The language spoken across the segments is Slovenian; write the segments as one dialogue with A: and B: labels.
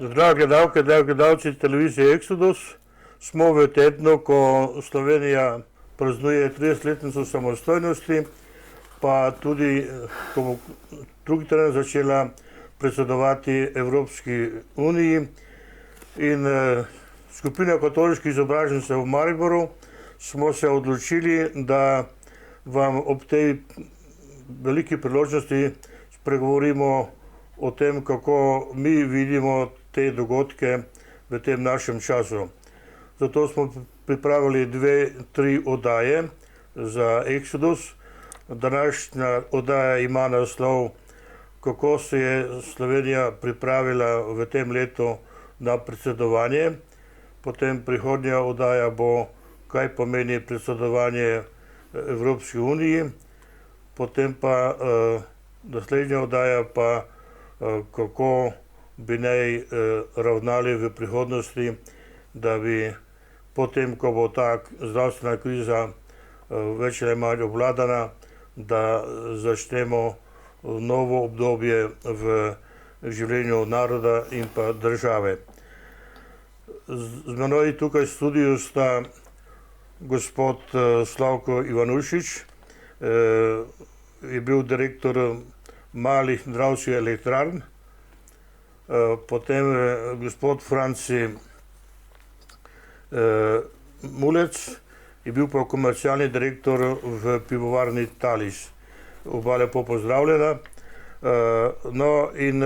A: Drage gledalke, dragi gledalci televizije Exodus, smo v tednu, ko Slovenija praznuje 30-letnico samostojnosti, pa tudi, ko bo drugi teden začela predsedovati Evropski uniji. In skupina katoliških izobražencev v Mariboru smo se odločili, da vam ob tej veliki priložnosti spregovorimo o tem, kako mi vidimo te dogodke v tem našem času. Zato smo pripravili 2-3 oddaje za Exodus. Današnja oddaja ima naslov Kako se je Slovenija pripravila v tem letu na predsedovanje. Potem prihodnja oddaja bo, kaj pomeni predsedovanje Evropski uniji. Potem pa naslednja oddaja pa, kako bi naj ravnali v prihodnosti, da bi potem, ko bo ta zdravstvena kriza več ali manj obvladana, da začnemo novo obdobje v življenju naroda in pa države. Z menoj tukaj v studiu sta gospod Slavko Ivanušič, je bil direktor malih dravskih elektrarn, potem gospod Franci Mulec, je bil pa komercialni direktor v pivovarni Talis. Oba lepo pozdravljena. No in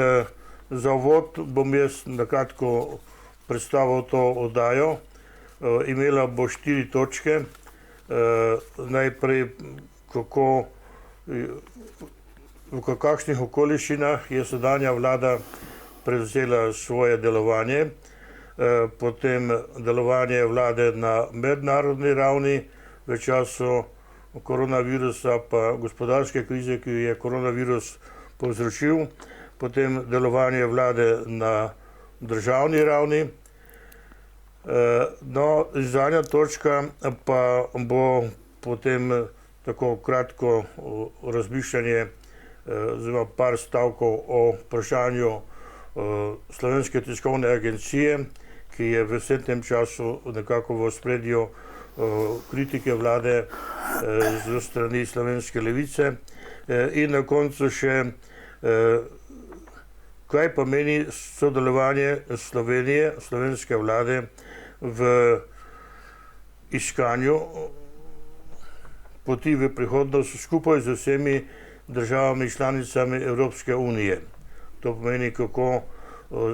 A: za uvod bom jaz nakratko predstavil to oddajo. Imela bo 4 točke. Najprej, v kakšnih okoliščinah je sedanja vlada prevzela svoje delovanje, potem delovanje vlade na mednarodni ravni v času koronavirusa pa gospodarske krize, ki jo je koronavirus povzročil, potem delovanje vlade na državni ravni. No, zadnja točka pa bo potem tako kratko razmišljanje oziroma par stavkov o vprašanju Slovenske tiskovne agencije, ki je v vsem tem času nekako v ospredju kritike vlade z strani slovenske levice. In na koncu še, kaj pomeni sodelovanje Slovenije, slovenske vlade v iskanju poti v prihodnost skupaj z vsemi državami članicami Evropske unije. To pomeni, kako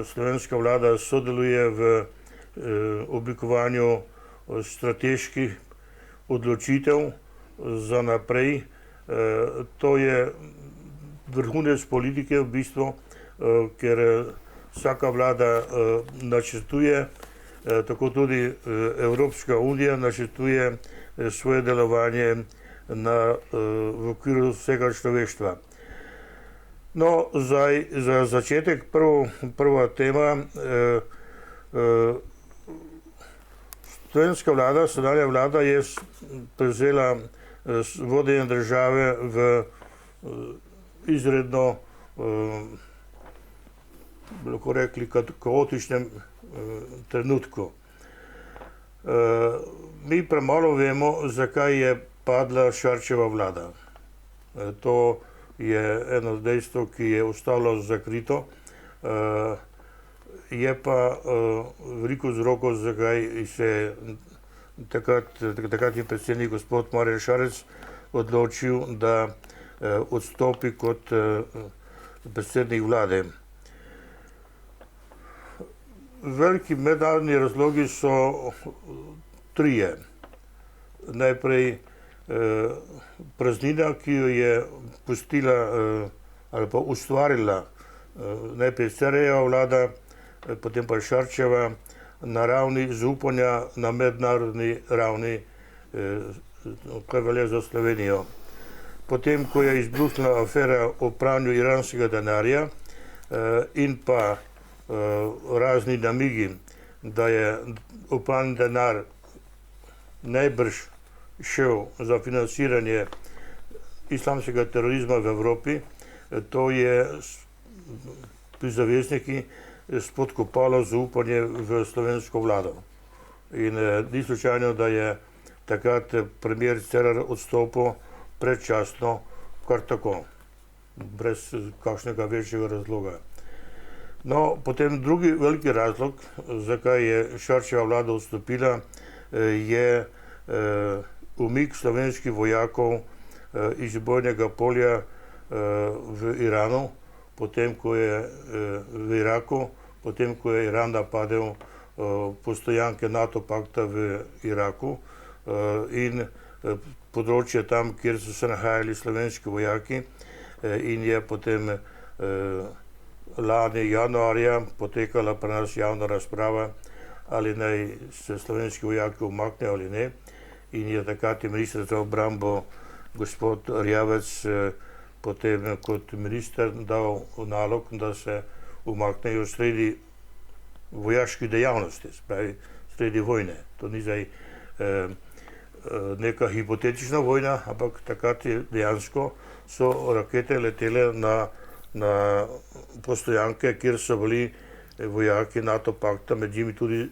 A: slovenska vlada sodeluje v oblikovanju strateških odločitev za naprej. To je vrhunec politike v bistvu, ker vsaka vlada načrtuje, tako tudi Evropska unija načrtuje svoje delovanje v okviru vsega človeštva. No, za začetek prva tema. Slovenska vlada, sedanja vlada je prevzela vodenje države v izredno, lahko rekli, kaotičnem trenutku. Mi premalo vemo, zakaj je padla Šarčeva vlada. To je eno dejstvo, ki je ostalo zakrito. Je pa veliko vzrokov, zakaj se je takratni predsednik gospod Marjan Šarec odločil, da odstopi kot predsednik vlade. Veliki mednarodni razlogi so 3. Najprej praznina, ki jo je pustila ali pa ustvarila najprej Cerarjeva vlada, potem pa Šarčeva, na ravni zaupanja na mednarodni ravni, kar velja za Slovenijo. Potem, ko je izbruhnila afera o pranju iranskega denarja in pa razni namigi, da je opran denar najbrž šel za financiranje islamskega terorizma v Evropi, to je pri zavezniki spodkopalo zaupanje v slovensko vlado. In ni slučajno, da je takrat premier Cerar odstopil predčasno, kar tako, brez kakšnega večjega razloga. No, potem drugi veliki razlog, zakaj je Šarčeva vlada odstopila, je umik slovenskih vojakov iz bojnega polja v Iranu, potem ko je v Iraku, potem ko je Iran napadel postojanke NATO pakta v Iraku in področje tam, kjer so se nahajali slovenski vojaki, in je potem lani januarja potekala pri nas javna razprava, ali naj se slovenski vojaki umaknejo ali ne, in je takrat minister za obrambo gospod Erjavec potem kot minister dal nalog, da se umaknejo sredi vojaških dejavnosti, spravi sredi vojne. To ni zdaj neka hipotetična vojna, ampak takrat je dejansko so rakete letele na postojanke, kjer so bili vojaki NATO pakta, med njimi tudi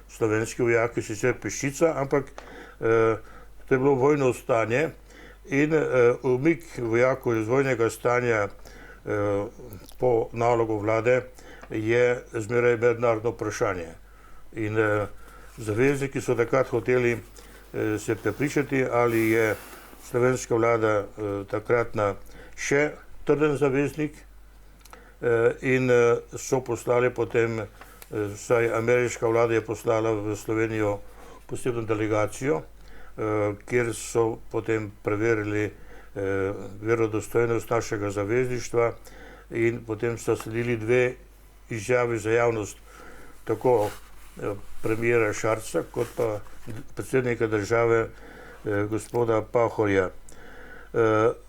A: slovenski vojaki, sicer peščica, ampak to je bilo vojno stanje in umik vojakov iz vojnega stanja po nalogu vlade je zmeraj mednarodno vprašanje. In zavezniki so takrat hoteli se prepričati, ali je slovenska vlada takratna še trden zaveznik, in so poslali potem, vsaj ameriška vlada je poslala v Slovenijo posebno delegacijo, kjer so potem preverili verodostojnost našega zavezništva in potem sta sledili dve izjavi za javnost, tako premiera Šarca kot pa predsednika države gospoda Pahorja.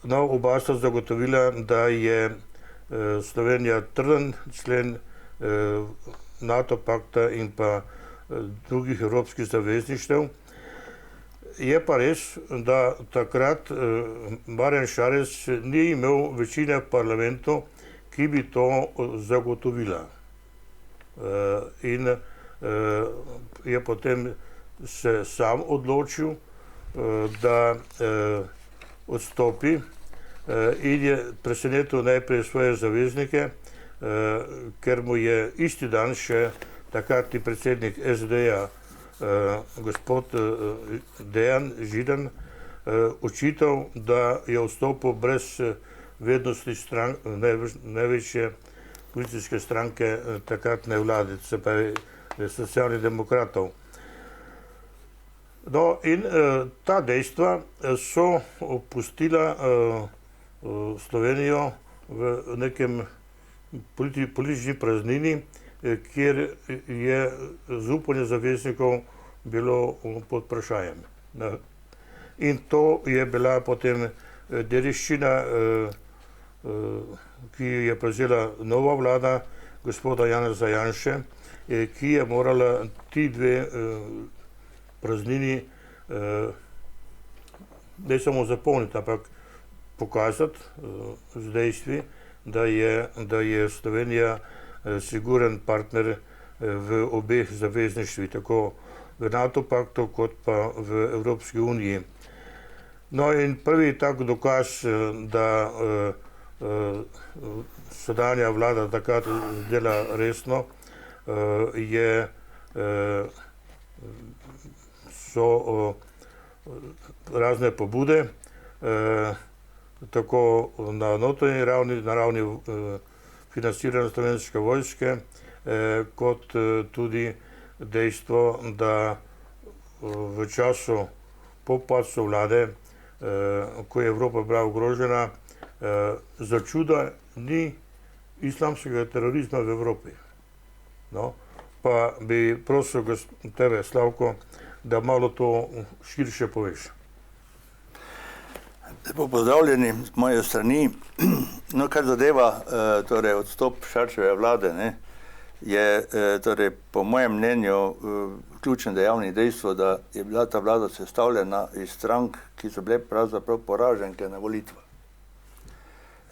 A: No, oba sta zagotovila, da je Slovenija trden člen NATO pakta in pa drugih evropskih zavezništev. Je pa res, da takrat Marjan Šarec ni imel večine v parlamentu, ki bi to zagotovila. In je potem se sam odločil, da odstopi in je presenetil najprej svoje zaveznike, ker mu je isti dan še takratni predsednik SD-ja gospod Dejan Židan očital, da je odstopil brez vednosti največje politične stranke takratne vlade, se pravi Socialnih demokratov. No, in ta dejstva so pustila Slovenijo v nekem politični praznini, kjer je zaupanje zaveznikov bilo pod vprašanjem. In to je bila potem dediščina, ki je prevzela nova vlada gospoda Janeza Janše, ki je morala ti dve praznini ne samo zapolniti, ampak pokazati z dejstvi, da je Slovenija siguren partner v obeh zavezništvih, tako v NATO paktu kot pa v Evropski uniji. No in prvi tak dokaz, da sedanja vlada takrat dela resno, so razne pobude, tako na notranji ravni, na ravni financiranja slovenske vojske, kot tudi dejstvo, da v času po padcu vlade, ko je Evropa bila ogrožena, za čuda ni islamskega terorizma v Evropi. No, pa bi prosil tebe, Slavko, da malo to širše poveš.
B: Lepo pozdravljeni z moje strani. No, kar zadeva torej odstop Šarčeve vlade, je torej po mojem mnenju ključno dejavnik dejstvo, da je bila ta vlada sestavljena iz strank, ki so bile pravzaprav poraženke na volitvah.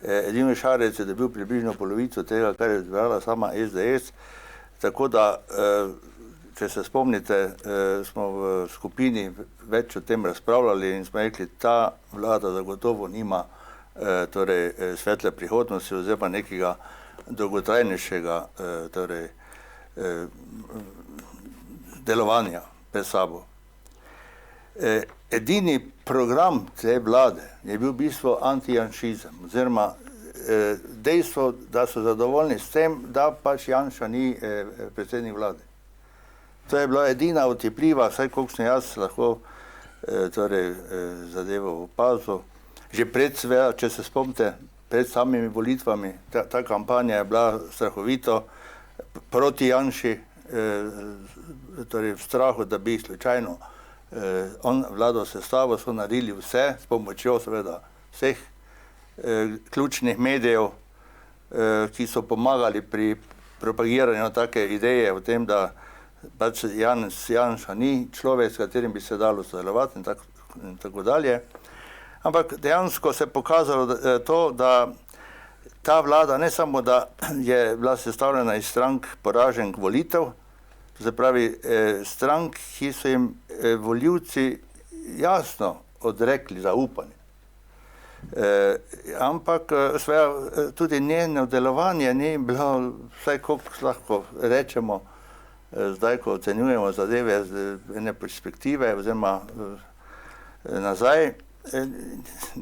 B: Edino Šarec je dobil približno polovico tega, kar je zbrala sama SDS, Tako da, če se spomnite, smo v skupini več o tem razpravljali in smo rekli, ta vlada zagotovo nima torej, svetle prihodnosti oziroma nekega dolgotrajnejšega torej, delovanja pred sabo. Edini program te vlade je bil v bistvu antijanšizem, oziroma dejstvo, da so zadovoljni s tem, da pač Janša ni predsednik vlade. To je bila edina otipljiva, vsaj koliko sem jaz lahko torej, zadevo opazil. Že pred, če se spomnite, pred samimi volitvami, ta kampanja je bila strahovito proti Janši, torej v strahu, da bi slučajno on vladal sestavo, so naredili vse, s pomočjo seveda vseh ključnih medijev, ki so pomagali pri propagiranju take ideje o tem, da pač Janša ni človek, s katerim bi se dalo sodelovati in tako dalje. Ampak dejansko se je pokazalo to, da ta vlada ne samo, da je bila sestavljena iz strank poraženk volitev, to se pravi strank, ki so jim volivci jasno odrekli zaupanje. Ampak tudi njeno delovanje ni bilo, vsaj koliko lahko rečemo, zdaj, ko ocenjujemo zadeve z ene perspektive oziroma nazaj,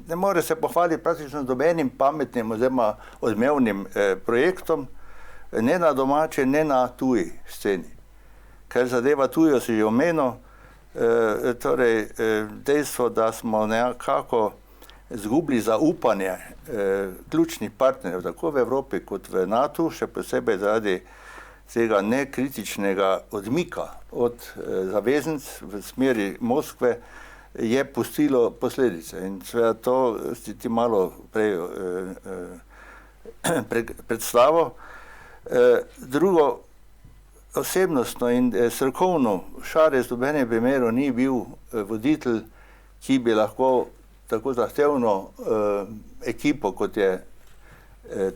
B: ne more se pohvaliti praktično dobenim pametnim oziroma odmevnim projektom, ne na domači, ne na tuji sceni. Ker zadeva tujo si že omenil, torej dejstvo, da smo nekako izgubili zaupanje ključnih partnerjev, tako v Evropi kot v NATO, še posebej zaradi tega nekritičnega odmika od zaveznic v smeri Moskve, je pustilo posledice. In seveda to si ti malo prej predstavo. Drugo, osebnostno in strokovno Šarec v nobenem primeru ni bil voditelj, ki bi lahko tako zahtevno ekipo, kot je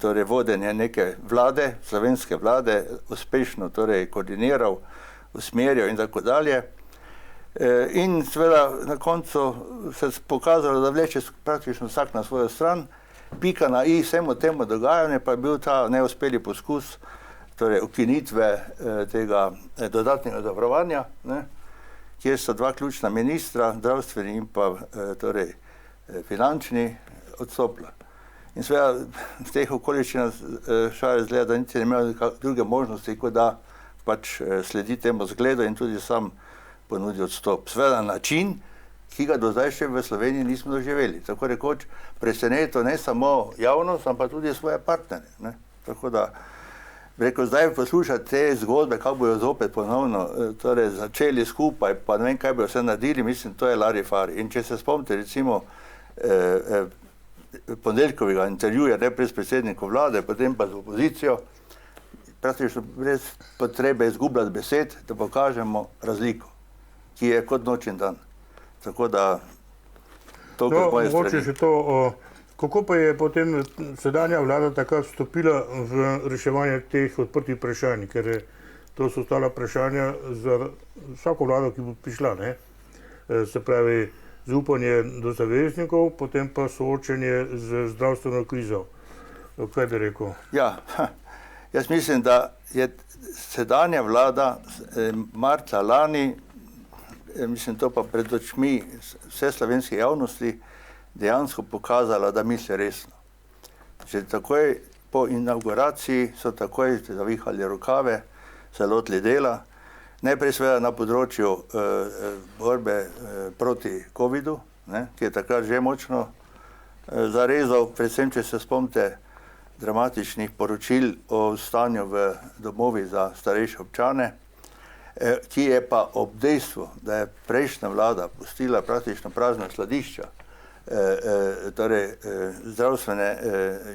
B: torej vodenje neke vlade, slovenske vlade, uspešno torej koordiniral, usmerjal in tako dalje. In seveda na koncu se je pokazalo, da vleče praktično vsak na svojo stran, pika na i vsemu temu dogajanju pa je bil ta neuspeli poskus torej ukinitve tega dodatnega zavarovanja, kjer sta dva ključna ministra, zdravstveni in pa torej finančni, odstopila. In seveda v teh okoliščinah Šarec gleda, da niti ne imel druge možnosti, kot da pač sledi temu zgledu in tudi sam ponudi odstop. Seveda na način, ki ga do zdaj še v Sloveniji nismo doživeli. Tako rekoč presenetil ne samo javnost, ampak tudi svoje partnerje. Tako da, rekel, zdaj poslušati te zgodbe, kako bojo zopet ponovno torej začeli skupaj, pa ne vem, kaj bojo vse naredili, mislim, to je larifari. In če se spomnite, recimo, ponedeljkovega intervjuja, najprej s predsednikom vlade, potem pa z opozicijo, praktično brez potrebe izgubljati besed, da pokažemo razliko, ki je kot noč in dan. Tako da, to kot moje strani.
A: Mogoče še to, kako pa je potem sedanja vlada takrat vstopila v reševanje teh odprtih vprašanj, ker to so ostala vprašanja za vsako vlado, ki bo prišla, ne? Se pravi, zaupanje do zaveznikov, potem pa soočenje z zdravstveno krizo. Kaj bi rekel?
B: Ja, jaz mislim, da je sedanja vlada marca lani, mislim, to pa pred očmi vse slovenske javnosti, dejansko pokazala, da misli resno. Že takoj po inauguraciji so takoj zavihali rokave, se lotili dela, najprej seveda na področju borbe proti covidu, ki je takrat že močno zarezal, predvsem, če se spomnite dramatičnih poročil o stanju v domovih za starejše občane, ki je pa ob dejstvu, da je prejšnja vlada pustila praktično prazna skladišča, torej zdravstvene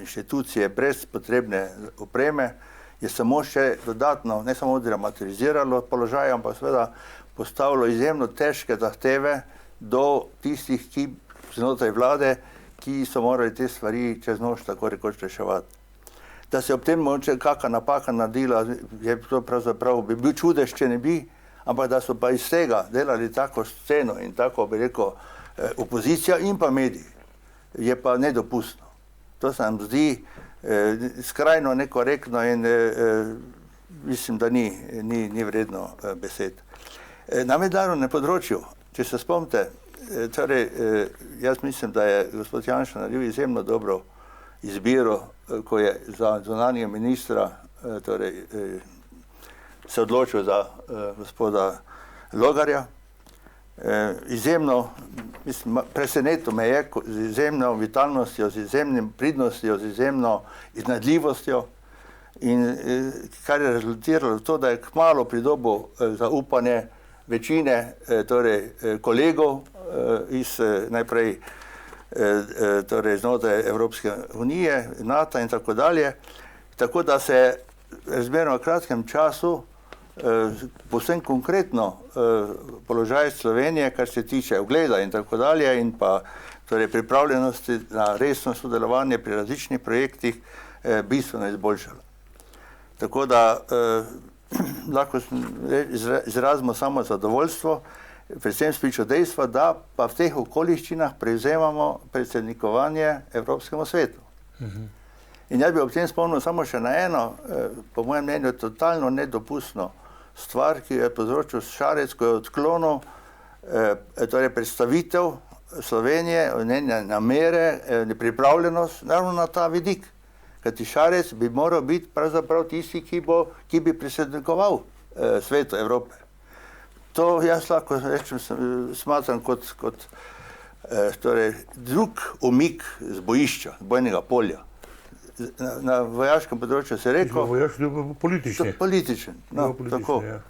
B: inštitucije brez potrebne opreme, je samo še dodatno, ne samo dramatiziralo položaj, ampak seveda postavilo izjemno težke zahteve do tistih, ki znotraj vlade, ki so morali te stvari čez noč tako rekoč reševati. da se ob tem mogoče kakšna napaka naredila, je to pravzaprav bi bil čudež, če ne bi, ampak da so pa iz tega delali tako sceno in tako, bi rekel, opozicija in pa mediji, je pa nedopustno. To se nam zdi skrajno nekorektno in mislim, da ni vredno besed. Na mednarodnem področju, če se spomnite, torej, jaz mislim, da je gospod Janša naredil izjemno dobro izbiro, ko je za zunanjega ministra torej, se odločil za gospoda Logarja. Izjemno, mislim, presenetil me je z izjemno vitalnostjo, z izjemnim pridnostjo, z izjemno iznajdljivostjo in kar je rezultiralo v to, da je kmalu pridobil zaupanje večine torej, kolegov iz najprej torej, znotraj Evropske unije, NATO in tako dalje, tako da se razmerno v kratkem času povsem konkretno položaj Slovenije, kar se tiče ugleda in tako dalje in pa torej, pripravljenosti na resno sodelovanje pri različnih projektih bistveno izboljšalo. Tako da lahko izrazimo samo zadovoljstvo, predvsem spričo dejstva, da pa v teh okoliščinah prevzemamo predsednikovanje Evropskemu svetu. In jaz bi ob tem spomnil samo še na eno, po mojem mnenju, totalno nedopustno stvar, ki je povzročil Šarec, ko je odklonil torej predstavitev Slovenije, njene namere, pripravljenost, naravno na ta vidik. Kajti Šarec bi moral biti pravzaprav tisti, ki bi predsednikoval svetu Evrope. To jaz lahko rečem, smatram kot torej, drug umik z bojišča, bojnega polja. Na vojaškem področju se je rekel...
A: Politični.
B: Političen, no, tako.
A: Ja.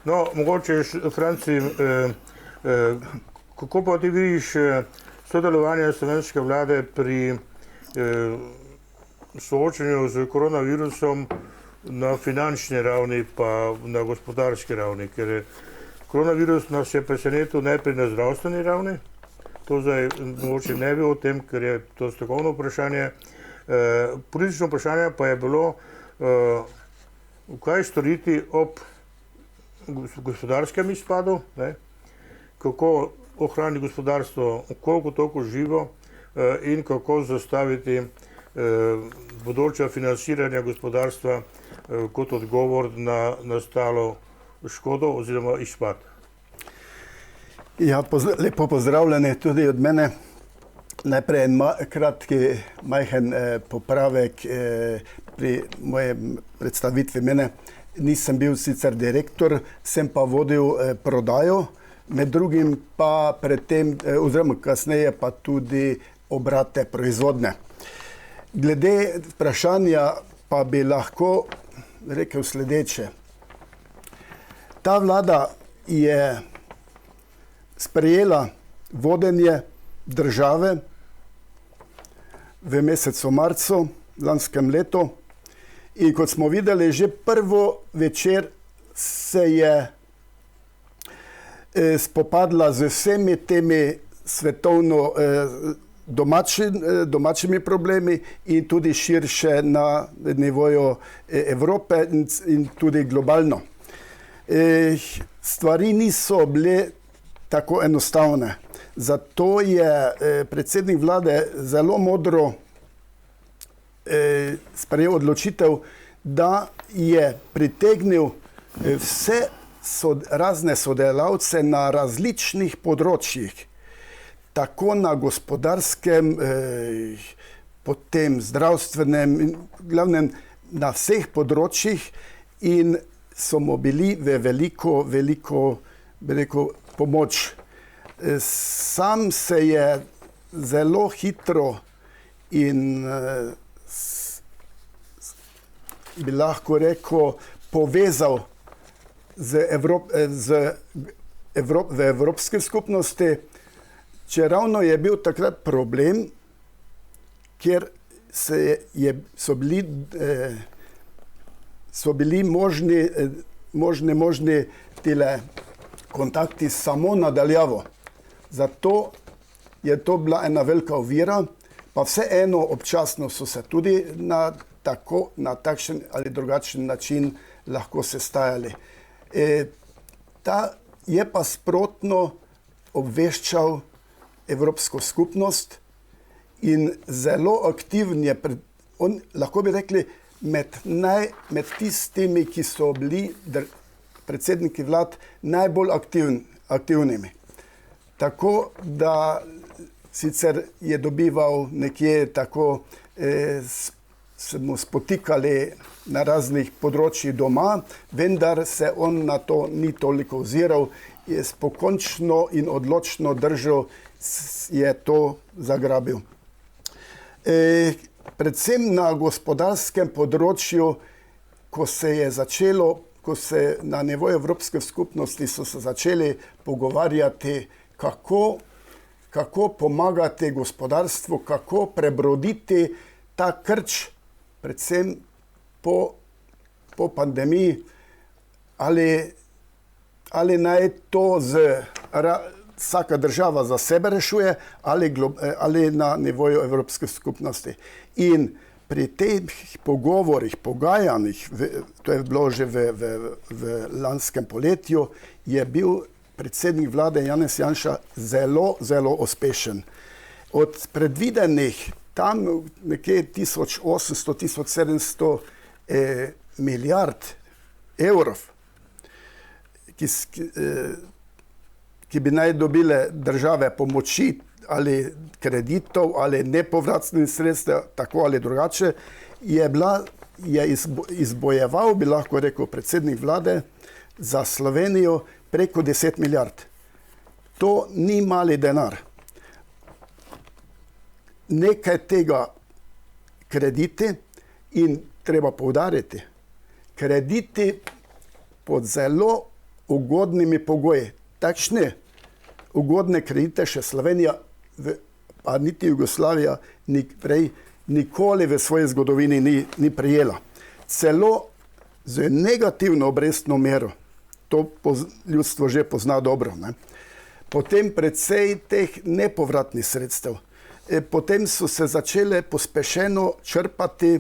A: No, mogoče, Franci, kako pa ti vidiš sodelovanje slovenske vlade pri soočanju z koronavirusom na finančni ravni pa na gospodarski ravni, ker je koronavirus nas je presenetil najprej na zdravstveni ravni, to zdaj mogoče ne bi o tem, ker je to strokovno vprašanje. Politično vprašanje pa je bilo, kaj storiti ob gospodarskem izpadu, ne? Kako ohraniti gospodarstvo koliko toliko živo in kako zastaviti bodoče financiranje gospodarstva kot odgovor na nastalo škodo oziroma izpad.
C: Ja, lepo pozdravljeni tudi od mene. Najprej en kratki, majhen popravek pri mojem predstavitvi mene. Nisem bil sicer direktor, sem pa vodil prodajo, med drugim pa predtem, oziroma kasneje pa tudi obrate proizvodne. Glede vprašanja pa bi lahko rekel sledeče. Ta vlada je sprejela vodenje države v mesecu marcu lanskem letu in kot smo videli, že prvo večer se je spopadla z vsemi temi svetovno domačimi problemi in tudi širše na nivoju Evrope in tudi globalno. Stvari niso bile tako enostavne. Zato je predsednik vlade zelo modro sprejel odločitev, da je pritegnil vse razne sodelavce na različnih področjih, tako na gospodarskem, potem zdravstvenem, glavnem na vseh področjih in so mu bili v veliko, bi rekel, pomoč. Sam se je zelo hitro in bi lahko rekel povezal v Evropski skupnosti, čeravno je bil takrat problem, kjer so bili možni tile kontakti samo nadaljavo. Zato je to bila ena velika ovira, pa vseeno občasno so se tudi na tako na takšen ali drugačen način lahko sestajali. Ta je pa sprotno obveščal Evropsko skupnost in zelo aktiven je, lahko bi rekli, med tistimi, ki so bili predsedniki vlad najbolj aktivnimi. Tako da sicer je dobival nekje tako, se mu spotikali na raznih področjih doma, vendar se on na to ni toliko oziral, je pokončno in odločno držal, je to zagrabil. Predvsem na gospodarskem področju, ko se je začelo, ko se na nivoju Evropske skupnosti so se začeli pogovarjati, kako pomagati gospodarstvu, kako prebroditi ta krč, predvsem po pandemiji, ali naj to vsaka država za sebe rešuje, ali na nivoju Evropske skupnosti. In pri teh pogovorih, pogajanjih, to je bilo že v lanskem poletju, je bil predsednik vlade Janez Janša zelo, zelo uspešen. Od predvidenih tam nekje 1800-1700 milijard evrov, ki bi naj dobile države pomoči ali kreditov ali nepovratnih sredstev, tako ali drugače, je izbojeval, bi lahko rekel, predsednik vlade za Slovenijo preko 10 milijard. To ni mali denar. Nekaj tega krediti in treba poudariti, krediti pod zelo ugodnimi pogoji. Takšne ugodne kredite še Slovenija, pa niti Jugoslavija nikoli v svoji zgodovini ni prejela. Celo z negativno obrestno mero, to ljudstvo že pozna dobro, ne? Potem precej teh nepovratnih sredstev. Potem so se začele pospešeno črpati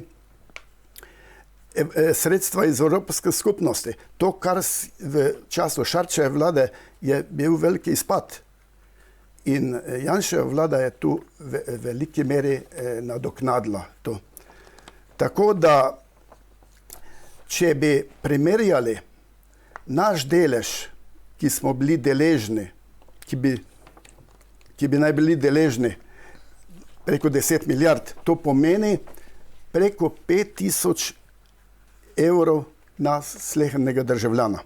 C: sredstva iz Evropske skupnosti. To, kar v času Šarčeve vlade je bil veliki izpad. In Janševa vlada je tu v veliki meri nadoknadila to. Tako da, če bi primerjali naš delež, ki smo bili deležni, ki bi naj bili deležni preko 10 milijard, to pomeni preko 5000 evrov na slehernega državljana.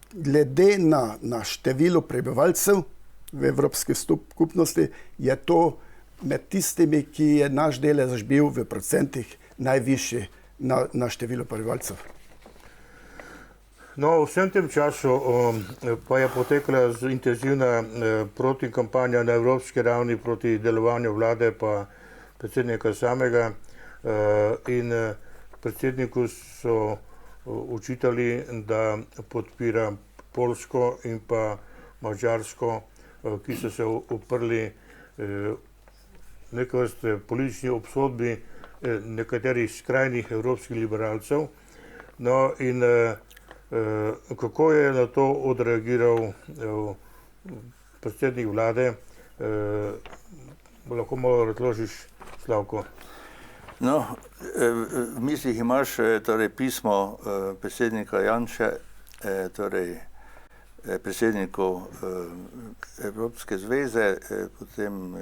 C: Glede na število prebivalcev v Evropski skupnosti je to med tistimi, ki je naš delež bil v procentih najvišji na število prebivalcev.
A: No, v vsem tem času pa je potekala intenzivna protikampanja na evropski ravni proti delovanju vlade pa predsednika samega in predsedniku so očitali, da podpira Poljsko in pa Madžarsko, ki so se uprli neke vrste politični obsodbi nekaterih skrajnih evropskih liberalcev. No in kako je na to odreagiral predsednik vlade? Lahko malo razložiš, Slavko?
B: No, v mislih imaš torej pismo predsednika Janše, torej predsedniku Evropske zveze, potem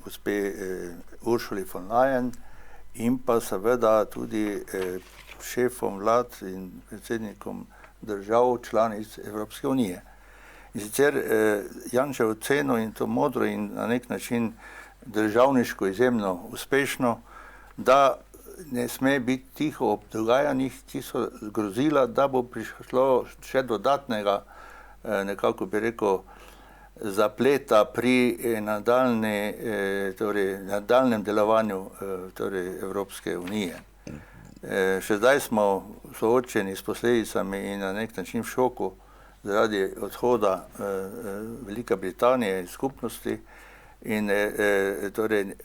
B: gospe Ursuli von Leyen in pa seveda tudi šefom vlad in predsednikom držav članic Evropske unije. In sicer Janševo oceno in to modro in na nek način državniško izjemno uspešno, da ne sme biti tiho ob dogajanjih, ki so grozila, da bo prišlo še dodatnega, nekako bi rekel, zapleta pri nadaljnjem delovanju Evropske unije. Še zdaj smo soočeni s posledicami in na nek način v šoku zaradi odhoda Velike Britanije iz skupnosti in torej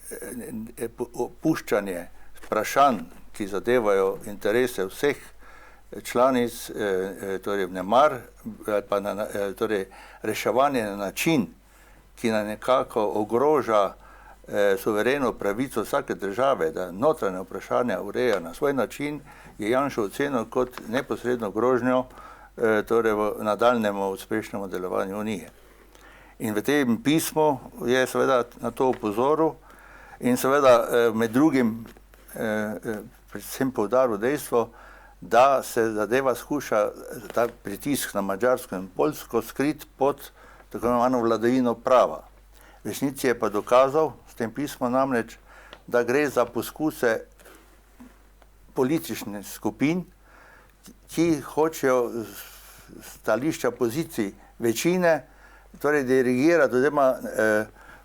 B: opuščanje vprašanj, ki zadevajo interese vseh članic, torej vnemar, pa torej reševanje na način, ki na nekako ogroža suvereno pravico vsake države, da notranje vprašanja ureja na svoj način, je Janša ocenil kot neposredno grožnjo torej v nadaljnjem uspešnemu delovanju Unije. In v tem pismu je seveda na to opozoril in seveda med drugim predvsem poudaril dejstvo, da se zadeva skuša ta pritisk na Madžarsko in Poljsko skrit pod tako imenovano vladavino prava. V resnici je pa dokazal s tem pismom namreč, da gre za poskuse političnih skupin, ki hočejo stališča pozicij večine, torej dirigirati oziroma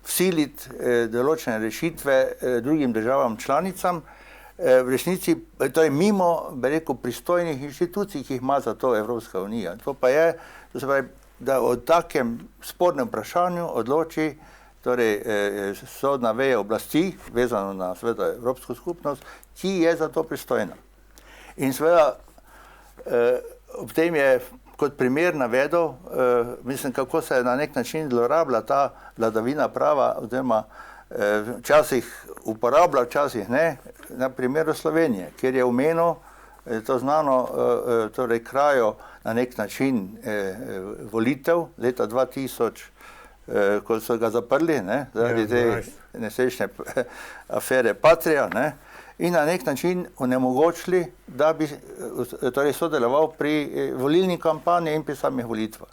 B: vsiliti določene rešitve drugim državam članicam, v resnici to je mimo, bi rekel, pristojnih inštitucij, ki jih ima za to Evropska unija. To pa je, to se pravi, da o takem spornem vprašanju odloči torej sodna veja oblasti, vezano na seveda Evropsko skupnost, ki je za to pristojna. In seveda ob tem je kot primer navedel, mislim, kako se na nek način zlorablja ta vladavina prava, oziroma včasih uporablja, včasih ne, na primeru Slovenije, kjer je omenil to znano torej krajo na nek način volitev leta 2000, ko so ga zaprli, ne, zaradi te nesrečne afere Patria, ne, in na nek način onemogočili, da bi torej sodeloval pri volilni kampanji in pri samih volitvah.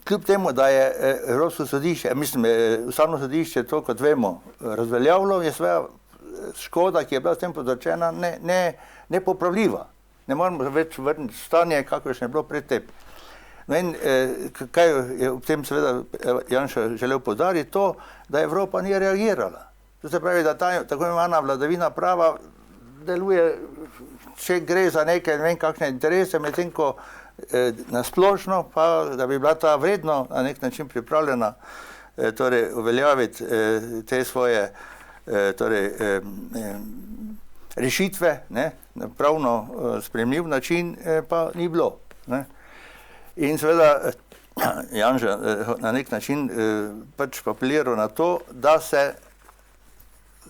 B: Kljub temu, da je Evropsko sodišče, mislim, Ustavno sodišče to, kot vemo, razveljavilo, je seveda škoda, ki je bila s tem povzročena, nepopravljiva. Ne moramo več vrniti stanje, kakršno je bilo pred tem. No in kaj je ob tem seveda Janša želel poudariti, to, da Evropa ni reagirala. To se pravi, da ta tako imenovana vladavina prava deluje, če gre za neke, ne vem kakšne interese, medtem ko nasplošno pa, da bi bila ta vredno na nek način pripravljena torej uveljaviti te svoje torej rešitve, ne, na pravno sprejemljiv način, pa ni bilo, ne. In seveda Janša na nek način pač apeliral na to, da se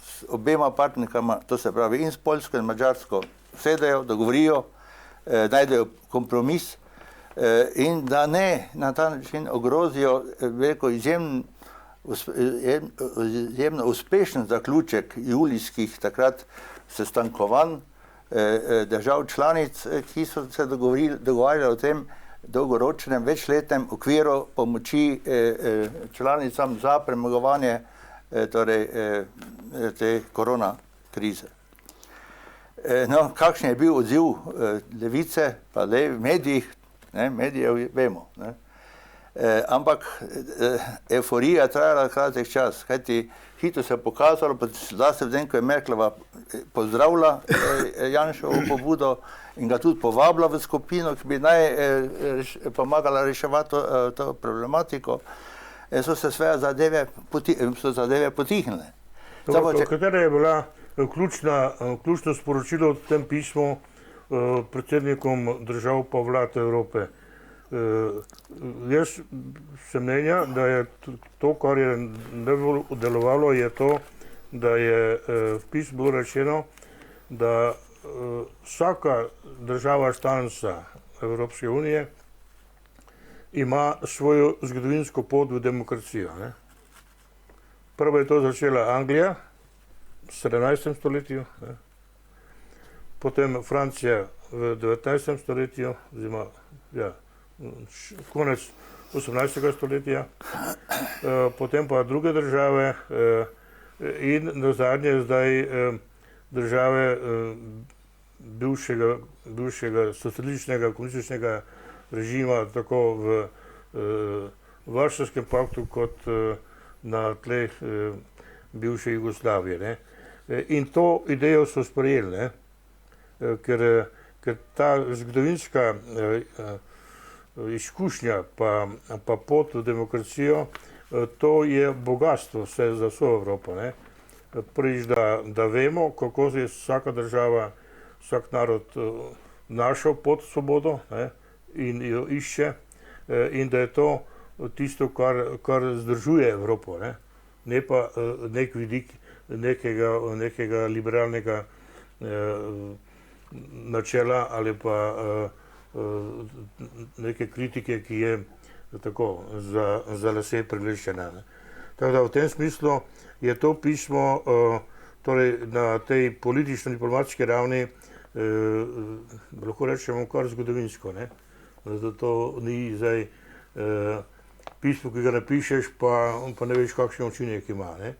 B: s obema partnerkama, to se pravi in s Poljsko in Madžarsko, sedejo, dogovorijo, najdejo kompromis in da ne na ta način ogrozijo veliko izjemno uspešen zaključek julijskih takrat sestankovanj držav članic, ki so se dogovarjali o tem dolgoročnem, večletnem okviru pomoči članicam za premagovanje torej te korona krize. No, kakšen je bil odziv levice, pa v medijih, ne, medijev vemo, ne. Ampak euforija trajala kratek čas, kajti hitro se je pokazalo, zlasti v tem, ko je Merklova pozdravila Janšovo pobudo in ga tudi povabila v skupino, ki bi naj pomagala reševati to problematiko, so se sve zadeve potihnile.
A: Katera je bila ključno sporočilo v tem pismu predsednikom držav pa vlad Evrope? Jaz sem mnenja, da je to, kar je najbolj delovalo, je to, da je v pismu rečeno, da vsaka država članica Evropske unije ima svojo zgodovinsko pot v demokracijo, ne. Prvo je to začela Anglija v 17. stoletju, ne. Potem Francija v 19. stoletju, oziroma konec 18. stoletja, potem pa druge države in nazadnje zdaj države bivšega socialističnega, komunističnega režima, tako v Varšavskem paktu kot na tleh bivše Jugoslavije, ne. In to idejo so sprejeli, ne, ker ta zgodovinska izkušnja pa pot v demokracijo to je bogatstvo vse za vso Evropo. Ne. Prvič, da vemo, kako je vsaka država, vsak narod našel pot svobodo, ne, in jo išče, in da je to tisto, kar združuje Evropo, ne pa nek vidik nekega liberalnega načela ali pa neke kritike, ki je tako za lase privlečena. Tako da v tem smislu je to pismo torej na tej politično-diplomatski ravni lahko rečemo kar zgodovinsko. Ne? Zato to ni zdaj pismo, ki ga napišeš, pa ne veš, kakšen učinek ima. Ne?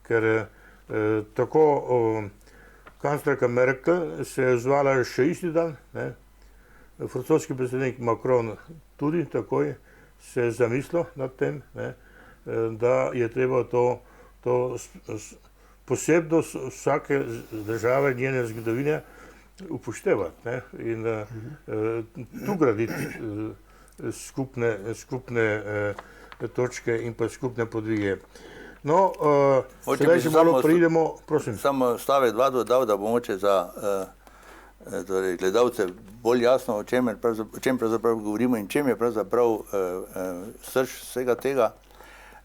A: Ker tako kanclerka Merkel se je zvala še isti dan, ne? Francoski predsednik Macron tudi takoj se je zamislil nad tem, ne? Da je treba to posebnost vsake države, njene zgodovine upoštevati, ne? In tu graditi skupne točke in pa skupne podvige. No, sedaj že malo pridemo, prosim.
B: Samo stavek 2 dodal, da bo moče za torej gledalce bolj jasno, o čem pravzaprav govorimo in čem je pravzaprav srž vsega tega.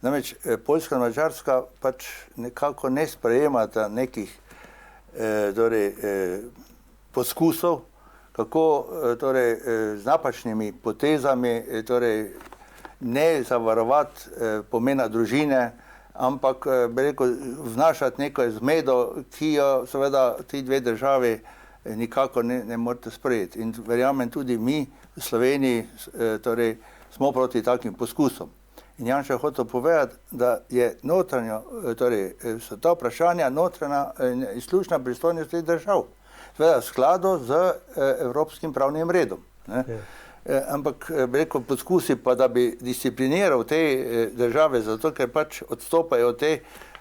B: Namreč Poljska in Madžarska pač nekako ne sprejemata nekih poskusov, kako torej z napačnimi potezami torej ne zavarovati pomena družine, ampak bi rekel vnašati neko zmedo, ki jo seveda ti dve državi nikako ne morete sprejeti. In verjamem tudi mi v Sloveniji torej smo proti takim poskusom. In Janša je hotel povedati, da je so ta vprašanja notranja in izključna pristojnost teh držav. Seveda v skladu z evropskim pravnim redom. Ne? Ampak bi rekel poskusi pa, da bi discipliniral te države, zato ker pač odstopajo od te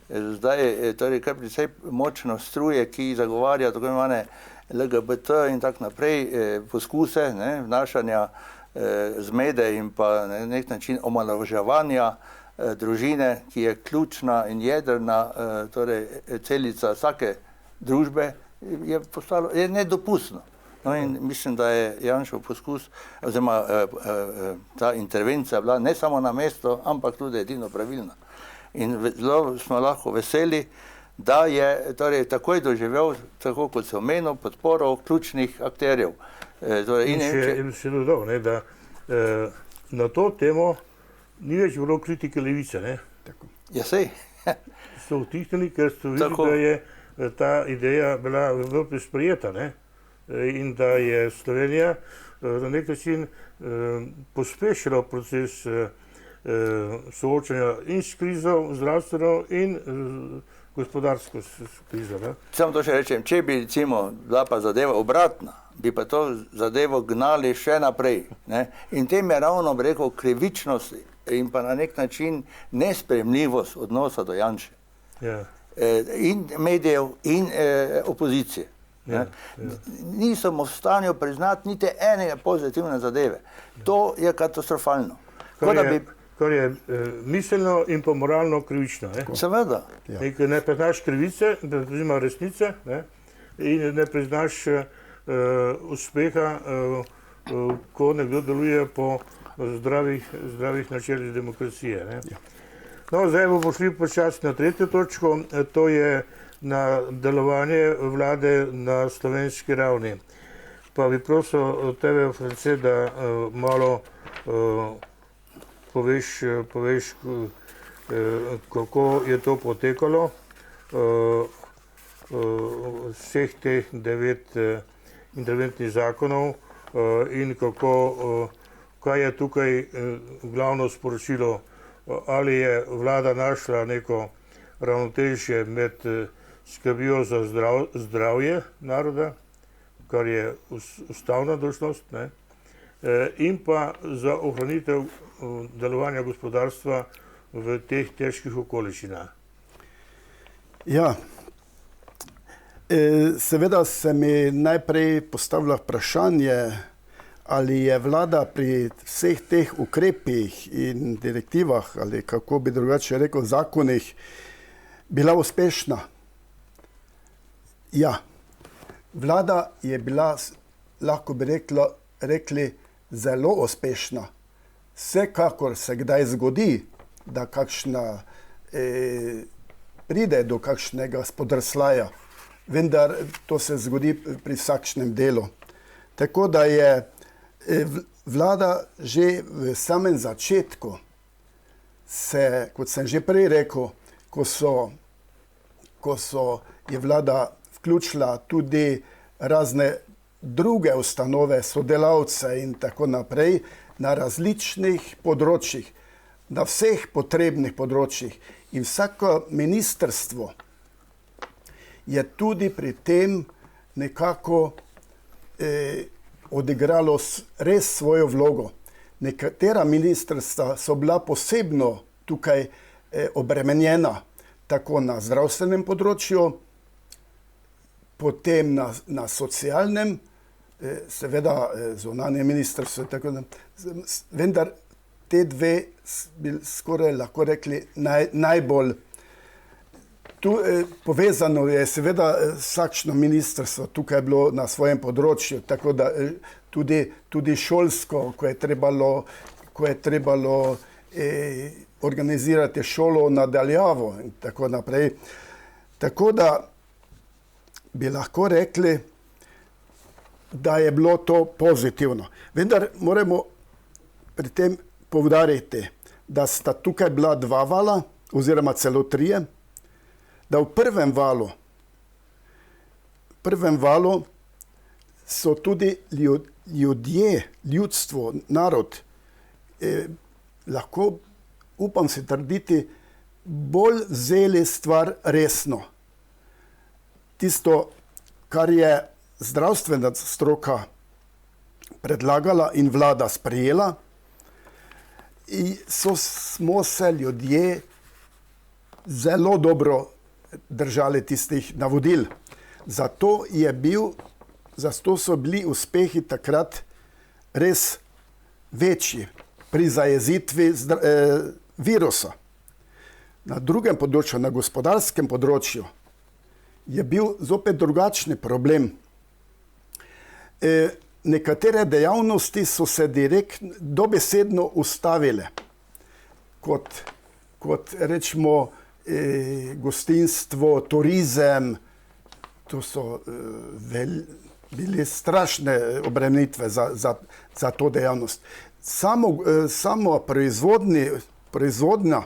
B: zdaj torej kar precej močno struje, ki zagovarja tako imenovane LGBT in tako naprej poskuse, ne, vnašanja zmede in pa na nek način omalovaževanja družine, ki je ključna in jedrna torej celica vsake družbe, je nedopustno. No in mislim, da je Janšov poskus, oziroma ta intervencija bila ne samo na mesto, ampak tudi edino pravilna. In zelo smo lahko veseli, da je torej takoj doživel, tako kot se omenil, podporo ključnih akterjev.
A: In še dodal, ne, da na to temo ni več bilo kritike levice. Ne?
B: Ja, sej.
A: So utihnili, ker so videli, da je ta ideja bila v Evropi sprejeta, ne? In da je Slovenija na nek način pospešila proces soočanja in s krizo zdravstveno in gospodarsko krizo. Ne?
B: Samo to še rečem, če bi recimo bila pa zadeva obratna, bi pa to zadevo gnali še naprej. Ne? In tem je ravno, bi rekel, krivičnost in pa na nek način nesprejemljivost odnosa do Janše.
A: Ja.
B: In medijev in opozicije. Ja, ja. Niso v stanju priznati niti ene pozitivne zadeve. To je katastrofalno.
A: Kar je miselno in pa moralno krivično. Ne?
B: Seveda.
A: Ja. Ne priznaš krivice, ne priznaš resnice, ne? In ne priznaš uspeha, ko nekdo deluje po zdravih načelih demokracije. Ne? Ja. No, zdaj bomo šli počasi na tretjo točko, to je na delovanje vlade na slovenski ravni. Pa bi prosil tebe, France, da malo poveš, kako je to potekalo, vseh teh 9 interventnih zakonov in kaj je tukaj glavno sporočilo, ali je vlada našla neko ravnotežje med skrbijo za zdravje naroda, kar je ustavna dolžnost, ne? In pa za ohranitev delovanja gospodarstva v teh težkih okoliščinah.
C: Ja, seveda se mi najprej postavlja vprašanje, ali je vlada pri vseh teh ukrepih in direktivah, ali kako bi drugače rekel, zakonih, bila uspešna? Ja, vlada je bila, lahko bi rekli, zelo uspešna. Vsekakor se kdaj zgodi, da pride do kakšnega spodrsljaja, vendar to se zgodi pri vsakšnem delu. Tako da je vlada že v samem začetku kot sem že prej rekel, ko je vlada vključila tudi razne druge ustanove, sodelavce in tako naprej, na različnih področjih, na vseh potrebnih področjih. In vsako ministrstvo je tudi pri tem nekako odigralo res svojo vlogo. Nekatera ministrstva so bila posebno tukaj obremenjena, tako na zdravstvenem področju, potem na socialnem, seveda zunanje ministrstvo, vendar te dve bi skoraj lahko rekli najbolj. Tu povezano je seveda vsakšno ministrstvo, tukaj je bilo na svojem področju, tako da tudi šolsko, ko je trebalo organizirati šolo nadaljavo in tako naprej. Tako da bi lahko rekli, da je bilo to pozitivno. Vendar moramo pri tem poudariti, da sta tukaj bila 2 vala, oziroma celo 3, da v prvem valu so tudi ljudje, ljudstvo, narod, lahko, upam si trditi, bolj vzeli stvar resno. Tisto, kar je zdravstvena stroka predlagala in vlada sprejela, smo se ljudje zelo dobro držali tistih navodil. Zato so bili uspehi takrat res večji pri zajezitvi virusa. Na drugem področju, na gospodarskem področju, je bil zopet drugačni problem. Nekatere dejavnosti so se dobesedno ustavile, kot rečemo gostinstvo, turizem. To so bile strašne obremenitve za to dejavnost. Samo proizvodnja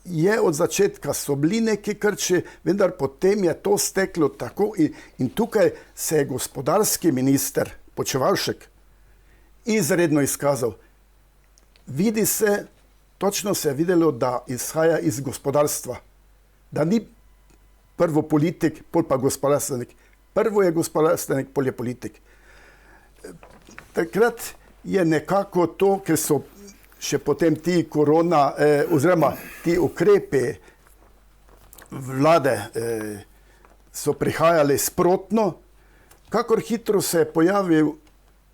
C: je od začetka, so bili neki krči, vendar potem je to steklo tako in tukaj se je gospodarski minister Počivalšek izredno izkazal. Točno se je videlo, da izhaja iz gospodarstva, da ni prvo politik, pol pa gospodarstvenik. Prvo je gospodarstvenik, pol je politik. Takrat je nekako to, ker so še potem ti oziroma ti ukrepi vlade so prihajali sprotno, kakor hitro se je pojavil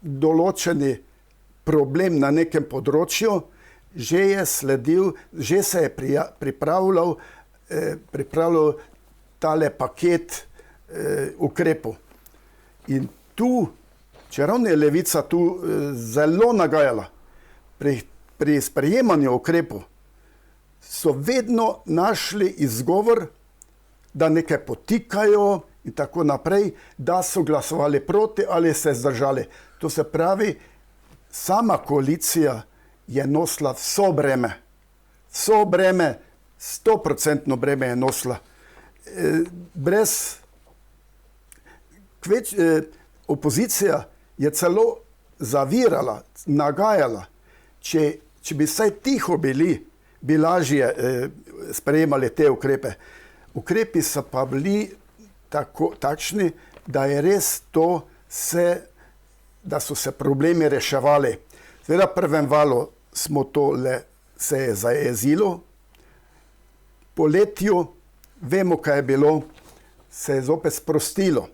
C: določeni problem na nekem področju, že se je pripravljal tale paket ukrepov. In tu, čeravno je Levica tu zelo nagajala, pri sprejemanju ukrepov so vedno našli izgovor, da nekaj potikajo in tako naprej, da so glasovali proti ali se zdržali. To se pravi, sama koalicija je nosila vso breme. 100% breme je nosila. Opozicija je celo zavirala, nagajala. Če bi vsaj tiho bili, bi lažje sprejemali te ukrepe. Ukrepi so pa bili takšni, da je res da so se problemi reševali. Seveda v prvem valu se je zajezilo, po letju, vemo, kaj je bilo, se je zopet sprostilo.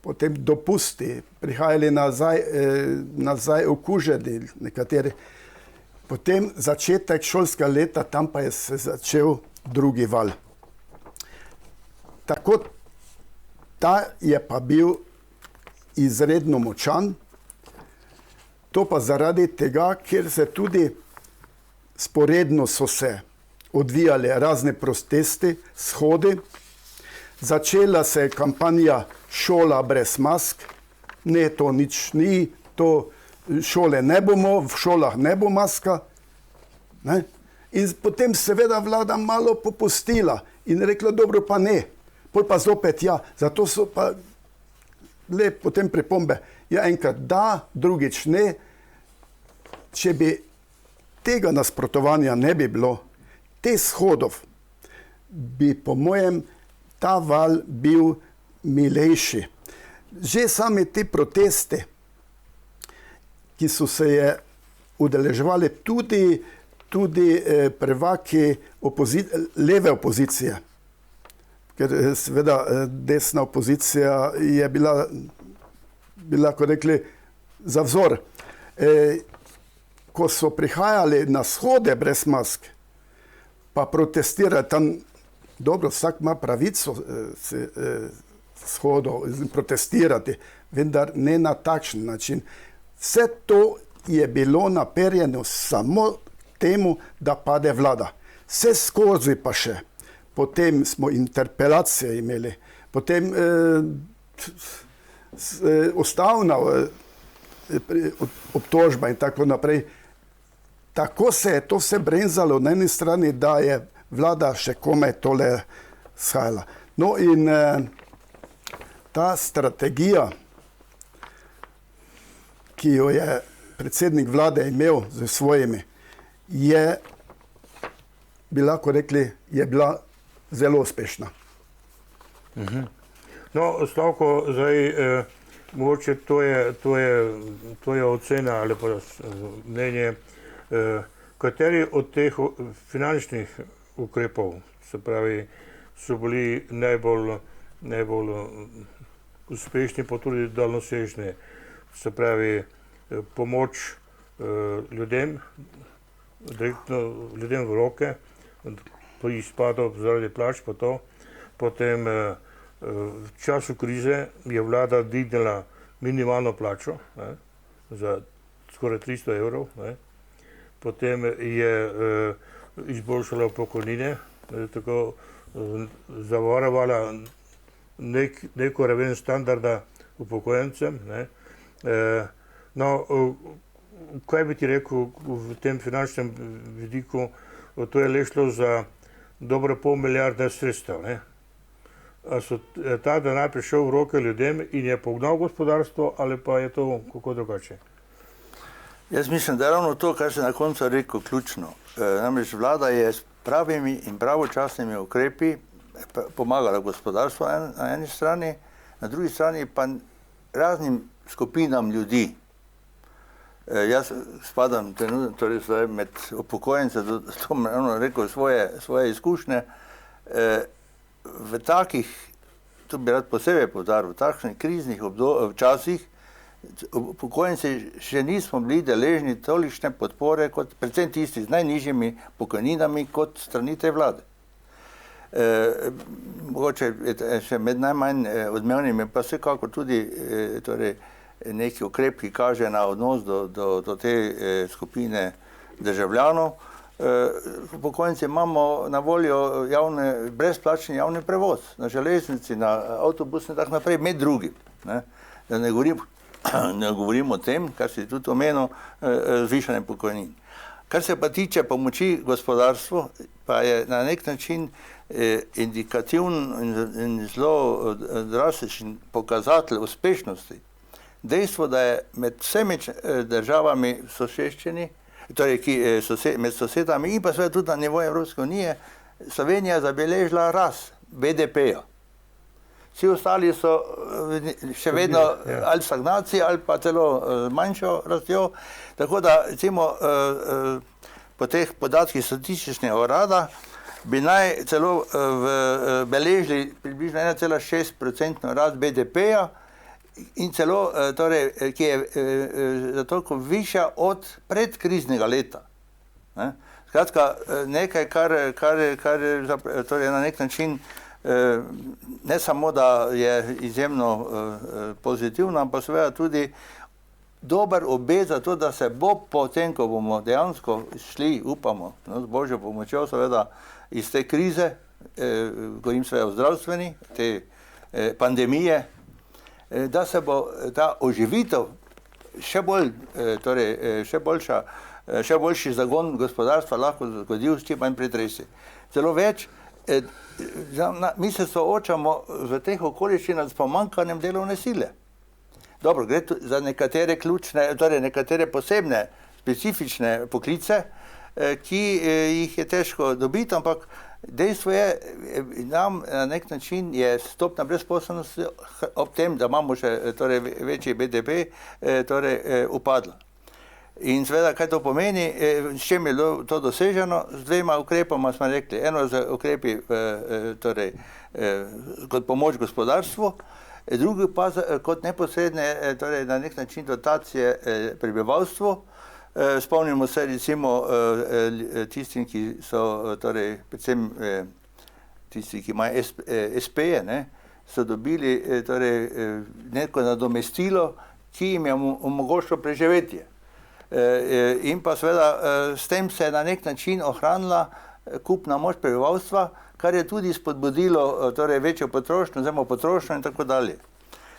C: potem dopusti, prihajali nazaj okuženi nekateri. Potem začetek šolskega leta, tam pa je se začel drugi val. Tako, ta je pa bil izredno močan, to pa zaradi tega, ker se tudi sporedno so se odvijali razne protesti, shodi. Začela se je kampanja Šola brez mask. Ne, to nič ni, to šole ne bomo, v šolah ne bo maska. Ne? In potem seveda vlada malo popustila in rekla, dobro pa ne. Pol pa zopet ja, zato so pa le potem pripombe. Ja, enkrat da, drugič ne. Če bi tega nasprotovanja ne bi bilo, te shodov, bi po mojem ta val bil milejši. Že sami ti protesti, ki so se je udeleževali tudi prvaki leve opozicije, ker seveda desna opozicija je bila, ko rekli, za vzor. Ko so prihajali na shode brez mask, pa protestirati tam, dobro, vsak ima pravico shodov protestirati, vendar ne na takšen način. Vse to je bilo naperjeno samo temu, da pade vlada. Vse skozi pa še. Potem smo interpelacije imeli, potem ustavna obtožba in tako naprej. Tako se je to vse brenzalo na eni strani, da je vlada še komaj tole shajala. No in ta strategija, ki jo je predsednik vlade imel z svojimi, je bila, ko rekli, je bila zelo uspešna.
A: No, Slavko, zdaj mogoče to je ocena ali pa mnenje, kateri od teh finančnih ukrepov, se pravi, so bili najbolj uspešni, pa tudi daljnosežni, se pravi, pomoč ljudem, direktno ljudem v roke, pri izpadu zaradi plač pa to. Potem v času krize je vlada dvignila minimalno plačo, ne, za skoraj 300 evrov. Ne. Potem je izboljšala pokojnine, tako zavarovala neko raven standarda upokojencem. Ne. No, kaj bi ti rekel v tem finančnem vidiku, to je le šlo za dobro pol milijarde sredstev. Ne. A so ta denar prišel v roke ljudem in je pognal gospodarstvo, ali pa je to kako drugače?
B: Jaz mislim, da je ravno to, kar se na koncu rekel, ključno. Namreč vlada je s pravimi in pravočasnimi ukrepi pomagala gospodarstvu na eni strani, na drugi strani pa raznim skupinam ljudi. Jaz spadam torej zdaj med upokojence, to bom ravno rekel svoje izkušnje. V takih, to bi rad posebej poudaril, v takšnih kriznih časih upokojenci še nismo bili deležni tolikšne podpore, kot predvsem tisti z najnižjimi pokojninami, kot strani te vlade. Mogoče še med najmanj odmevnimi, pa vsekakor tudi torej, neki ukrep, ki kaže na odnos do te skupine državljanov. Upokojenci imamo na voljo brezplačni javni prevoz na železnici, na avtobus in tako naprej, med drugim. Ne? Da ne govorim o tem, kar si tudi omenil, zvišanje pokojnin. Kar se pa tiče pomoči gospodarstvu, pa je na nek način indikativen in zelo drastičen pokazatelj uspešnosti. Dejstvo, da je med vsemi državami v soseščini, torej med sosedami in pa seveda tudi na nivoju Evropske unije, Slovenija zabeležila rast BDP-ja. Vsi ostali so še vedno ali stagnaciji ali pa celo manjšo rastjo. Tako da, recimo, po teh podatkih statističnega urada bi naj celo beležili približno 1,6% rast BDP-ja in celo torej, ki je za toliko višja od predkriznega leta. Ne? Skratka, nekaj, kar torej na nek način ne samo, da je izjemno pozitivno, ampak seveda tudi dober obet za to, da se bo potem, ko bomo dejansko šli, upamo, no, z Božjo pomočjo seveda iz te krize, govorim seveda o zdravstveni, te pandemije, da se bo ta oživitev še bolj, torej še boljši zagon gospodarstva lahko zgodil s čim manj pretresi. Celo več, mi se soočamo v teh okoliščinah s pomanjkanjem delovne sile. Dobro, gre za nekatere ključne, torej nekatere posebne, specifične poklice, ki jih je težko dobiti, ampak dejstvo je, nam na nek način je stopnja brezposelnosti ob tem, da imamo še torej, večji BDP, torej upadla. In seveda, kaj to pomeni, s čem je bilo to doseženo, z dvema ukrepoma smo rekli, eno z ukrepi torej, kot pomoč gospodarstvu, drugi pa kot neposredne, torej na nek način dotacije prebivalstvu. Spomnimo se recimo tistim, ki so, torej, predvsem tisti, ki imajo SP-je, ne, so dobili torej, neko nadomestilo, ki jim je omogočilo preživetje. In pa seveda s tem se je na nek način ohranila kupna moč prebivalstva, kar je tudi spodbudilo torej, večjo potrošnjo, oziroma potrošnjo in tako dalje.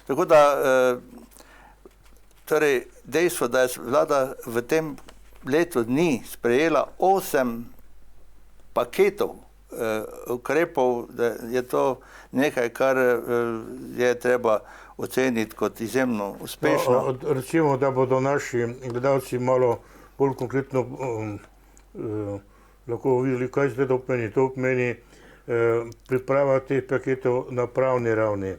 B: Tako da torej, dejstvo, da je vlada v tem letu dni sprejela 8 paketov ukrepov, da je to nekaj, kar je treba oceniti kot izjemno uspešno.
A: No, recimo, da bodo naši gledalci malo bolj konkretno lahko videli, kaj zdaj to pomeni. To pomeni priprava teh paketov na pravni ravni,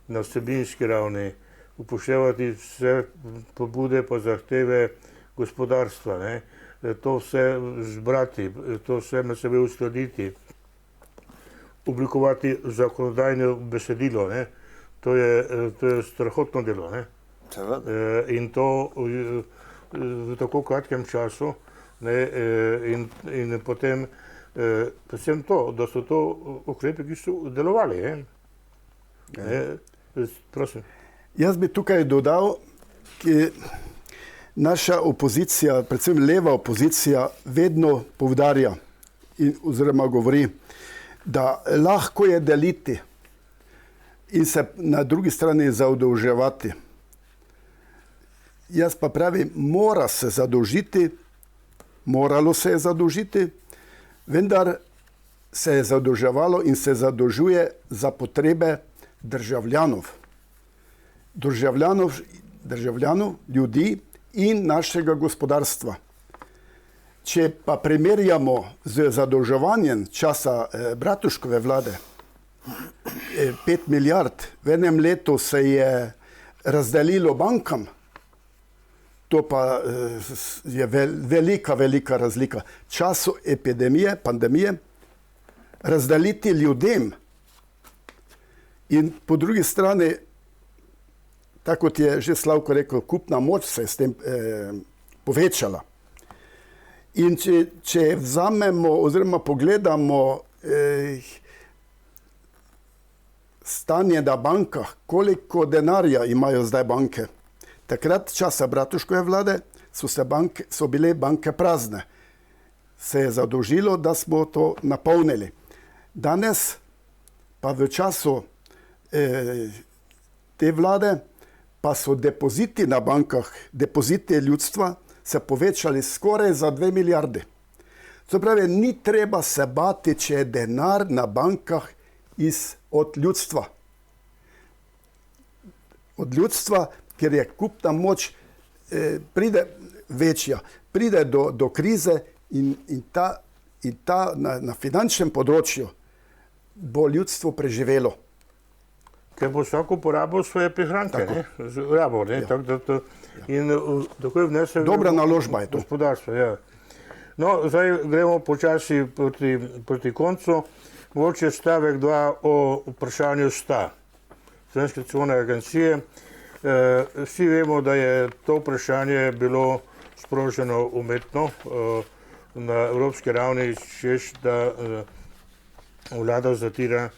A: na vsebinski ravni, upoštevati vse pobude pa zahteve gospodarstva, ne? To vse zbrati, to vse med seboj uskladiti, oblikovati zakonodajno besedilo, ne? To je strahotno delo, ne? In to v tako kratkem času, ne? In potem predvsem to, da so to ukrepe, ki so delovali. Prosim.
C: Jaz bi tukaj dodal, ki naša opozicija, predvsem leva opozicija, vedno poudarja oziroma govori, da lahko je deliti in se na drugi strani zadolževati. Jaz pa pravim, mora se zadolžiti, moralo se je zadolžiti, vendar se je zadolževalo in se zadolžuje za potrebe državljanov, ljudi in našega gospodarstva. Če pa primerjamo z zadolževanjem časa Bratuškove vlade, 5 milijard v enem letu se je razdelilo bankam, to pa je velika razlika. V času epidemije, pandemije, razdeliti ljudem in po drugi strani, tako kot je že Slavko rekel, kupna moč se je s tem povečala. In če vzamemo oziroma pogledamo stanje na bankah, koliko denarja imajo zdaj banke. Takrat časa Bratuškove vlade so bile banke prazne. Se je zadolžilo, da smo to napolnili. Danes pa v času te vlade pa so depoziti na bankah, depoziti ljudstva se povečali skoraj za 2 milijarde. To pravi, ni treba se bati, če je denar na bankah od ljudstva. Od ljudstva, ker je kupna moč pride večja, pride do krize in ta na finančnem področju bo ljudstvo preživelo.
A: Ker bo vsako porabil svoje prihranke, rabo, ne?
C: Ja.
A: Tako da to, in tako je vnesel
C: Dobra naložba je to.
A: Gospodarstvo, ja. No, zdaj gremo počasi proti koncu. Mogoče stavek 2 o vprašanju STA, Slovenske tiskovne agencije. Vsi vemo, da je to vprašanje bilo sproženo umetno na evropski ravni, češ da vlada zatira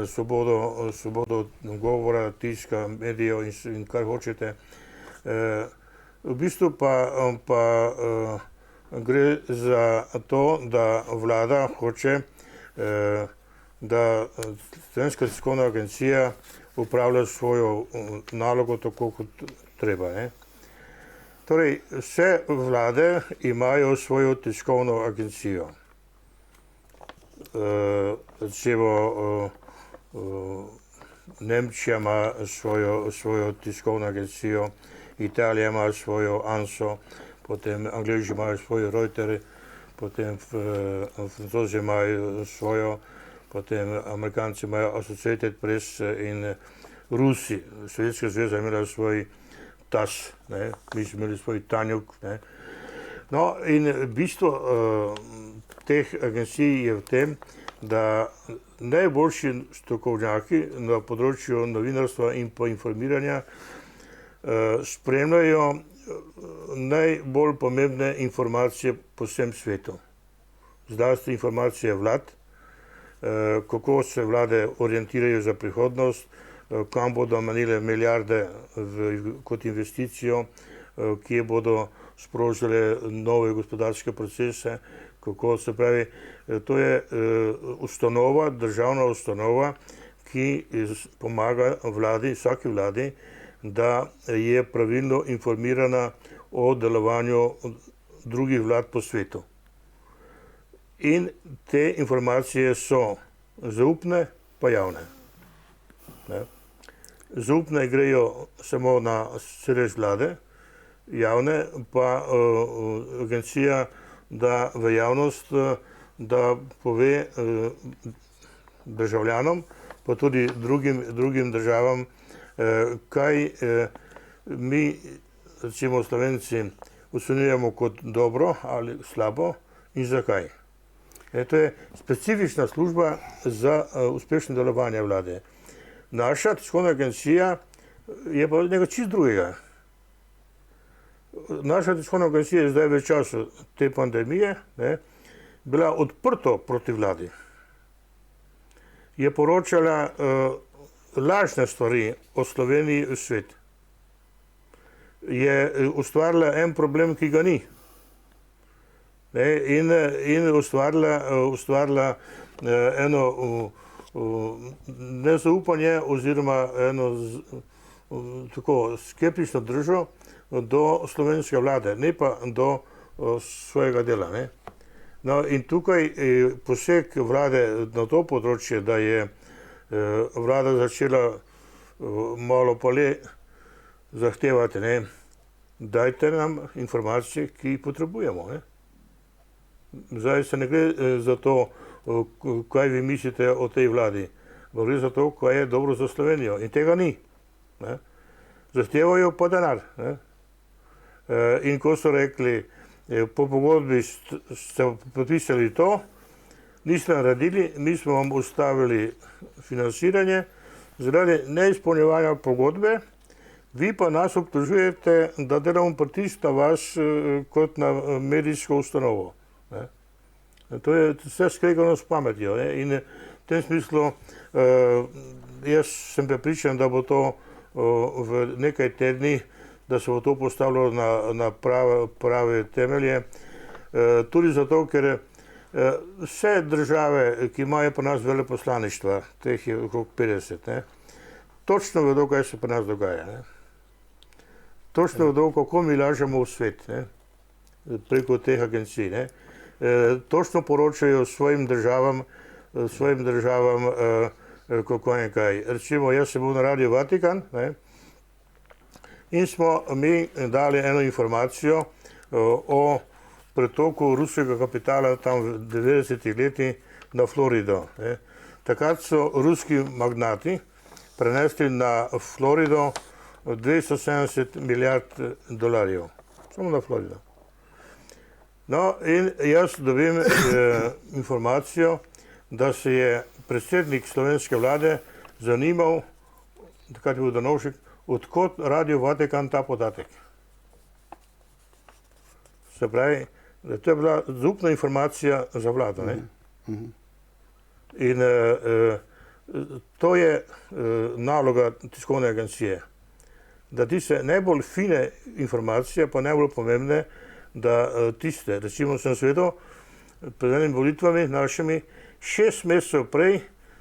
A: svobodo govora, tiska, medijev in kar hočete. V bistvu pa gre za to, da vlada hoče, da Slovenska tiskovna agencija upravlja svojo nalogo tako, kot treba. Ne? Torej, vse vlade imajo svojo tiskovno agencijo. Recimo, Nemčija ima svojo tiskovno agencijo, Italija ima svojo ANSO, potem Angleži imajo svojo Reuters, potem Francozi imajo svojo, potem Amerikanci imajo Associated Press in Rusi. Sovjetska zveza je imela svoj TASS, ne? Mi smo imeli svoj Tanjuk. Ne? No, in bistvo teh agencij je v tem, da najboljši strokovnjaki na področju novinarstva in pa informiranja spremljajo najbolj pomembne informacije po vsem svetu. Zlasti informacije vlad, kako se vlade orientirajo za prihodnost, kam bodo manile milijarde kot investicijo, kje bodo sprožile nove gospodarske procese, kako se pravi, to je ustanova, državna ustanova, ki pomaga vladi, vsaki vladi, da je pravilno informirana o delovanju drugih vlad po svetu. In te informacije so zaupne pa javne. Ne? Zaupne grejo samo na sedež vlade, javne pa agencija da v javnost, da pove državljanom, pa tudi drugim državam, kaj mi, recimo Slovenci, ocenjujemo kot dobro ali slabo in zakaj. To je specifična služba za uspešno delovanje vlade. Naša tiskovna agencija je pa nekaj čisto drugega. Naša tiskovna agencija je zdaj v času te pandemije bila odprto proti vladi. Je poročala lažne stvari o Sloveniji v svet. Je ustvarila en problem, ki ga ni. In ustvarila eno nezaupanje oziroma eno tako skeptično držo do slovenske vlade, ne pa do svojega dela. Ne? No, in tukaj poseg vlade na to področje, da je vlada začela malo pa le zahtevati, ne? Dajte nam informacije, ki jih potrebujemo. Ne? Zdaj se ne gre za to, kaj vi mislite o tej vladi, gre za to, kaj je dobro za Slovenijo. In tega ni. Ne? Zahtevajo pa denar. Ne? In ko so rekli, po pogodbi ste podpisali to, niste naredili, mi smo vam ustavili financiranje zaradi neizpolnjevanja pogodbe, vi pa nas obtožujete, da delamo pritisk na vas kot na medijsko ustanovo. Ne? To je vse skregano s pametjo. Ne? In v tem smislu jaz sem prepričan, da bo to v nekaj tednih, da se bo to postavilo na prave temelje. Tudi zato, ker vse države, ki imajo pri nas veleposlaništva, teh je okrog 50, ne? Točno vedo, kaj se pri nas dogaja. Ne? Točno vedo, kako mi lažemo v svet, ne? Preko teh agencij. Ne? Točno poročajo svojim državam, kako in kaj. Recimo, jaz sem bil na Radio Vatikan, ne? In smo mi dali eno informacijo o pretoku ruskega kapitala tam v 90-ih letih na Florido. Ne? Takrat so ruski magnati prenesli na Florido 270 milijard dolarjev. Samo na Florido. No, in jaz dobim informacijo, da se je predsednik slovenske vlade zanimal, takrat je bil Danovšek, odkot Radio Vatikan ta podatek. Se pravi, da to je bila zaupna informacija za vlado. Ne? In to je naloga tiskovne agencije, da tiste najbolj fine informacije, pa najbolj pomembne, da tiste, recimo sem svetu, pred enimi volitvami našimi, 6 mesecev prej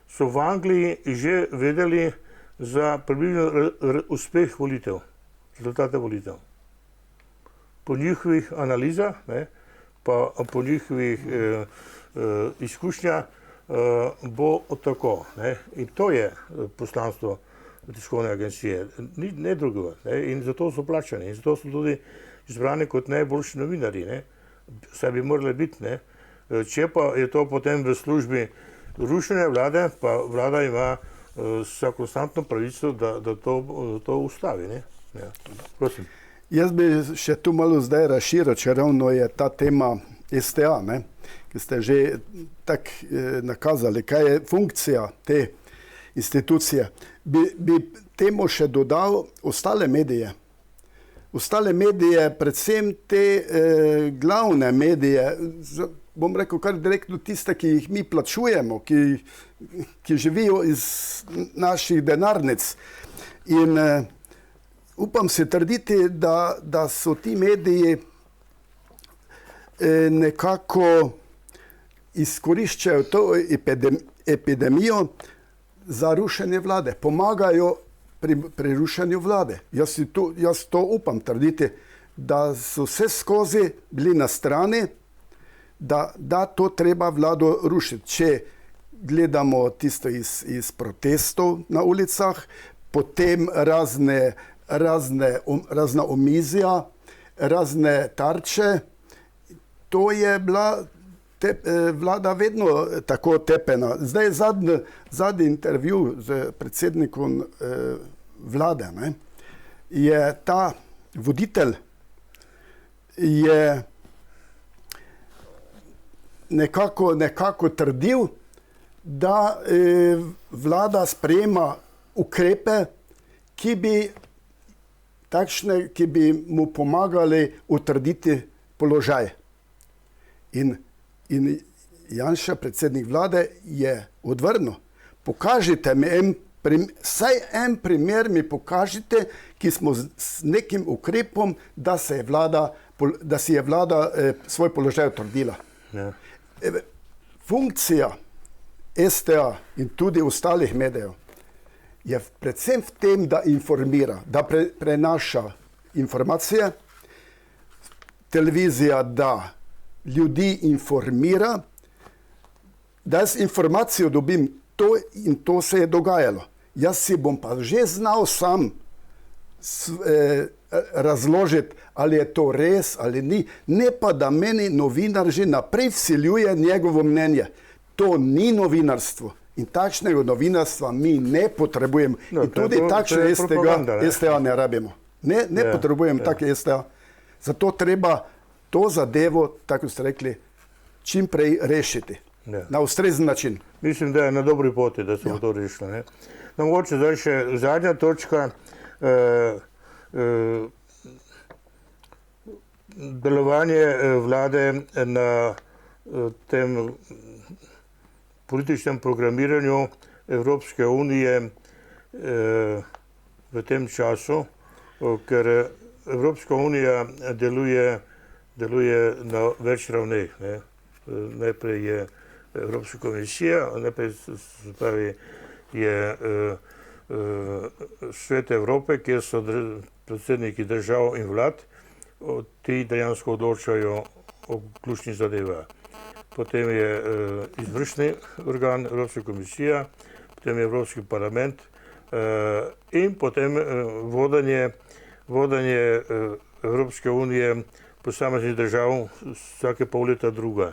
A: so v Angliji že vedeli za približno uspeh volitev, rezultate volitev. Po njihovih analizah, ne, pa po njihovih izkušnjah bo tako. Ne. In to je poslanstvo tiskovne agencije, ne drugega. Ne. In zato so plačani, in zato so tudi izbrani kot najboljši novinarji. Ne. Saj bi morali biti. Ne. Če pa je to potem v službi rušenja vlade, pa vlada ima konstantno pravico, da to ustavi. Ne. Ja. Prosim.
C: Jaz bi še tu malo zdaj razširil, če ravno je ta tema STA, ne, ki ste že tako nakazali, kaj je funkcija te institucije. Bi temu še dodal ostale medije. Ostale medije, predvsem te glavne medije, bom rekel kar direktno tiste, ki jih mi plačujemo, ki živijo iz naših denarnic. In upam si trditi, da so ti mediji nekako izkoriščajo to epidemijo za rušenje vlade. Pomagajo pri rušenju vlade. Jaz to upam trditi, da so vse skozi bili na strani, da to treba vlado rušiti. Če gledamo tisto iz protestov na ulicah, potem razna omizja, razne tarče, to je bila vlada vedno tako tepena. Zdaj zadnji intervju z predsednikom vlade, ne, je ta voditelj je nekako trdil, da vlada sprejema ukrepe, ki bi mu pomagali utrditi položaj. In Janša, predsednik vlade, je odvrnil. Pokažite mi vsaj en primer mi pokažite, ki smo s nekim ukrepom, da si je vlada svoj položaj utrdila.
A: Ja.
C: Funkcija STA in tudi ostalih medijev je predvsem v tem, da informira, da prenaša informacije, televizija, da ljudi informira, da jaz informacijo dobim to in to se je dogajalo. Jaz si bom pa že znal sam razložiti, ali je to res ali ni, ne pa da meni novinar že naprej vsiljuje njegovo mnenje. To ni novinarstvo. In takšnega novinarstva mi ne potrebujemo.
A: No,
C: in tudi takšne STA ne rabimo. Ne potrebujemo take STA. Zato treba to zadevo, tako ste rekli, čim prej rešiti. Na ustrezen način.
A: Mislim, da je na dobri poti, da se bo to rešilo. Ne? No, mogoče zdaj še zadnja točka. Delovanje vlade na tem političnem programiranju Evropske unije v tem času, ker Evropska unija deluje na več ravneh. Najprej je Evropska komisija, najprej je Svet Evrope, kjer so predsedniki držav in vlad, ti dejansko odločajo o ključnih zadevah. Potem je izvršni organ, Evropska komisija, potem je Evropski parlament in potem vodenje Evropske unije posameznih držav vsake pol leta druga.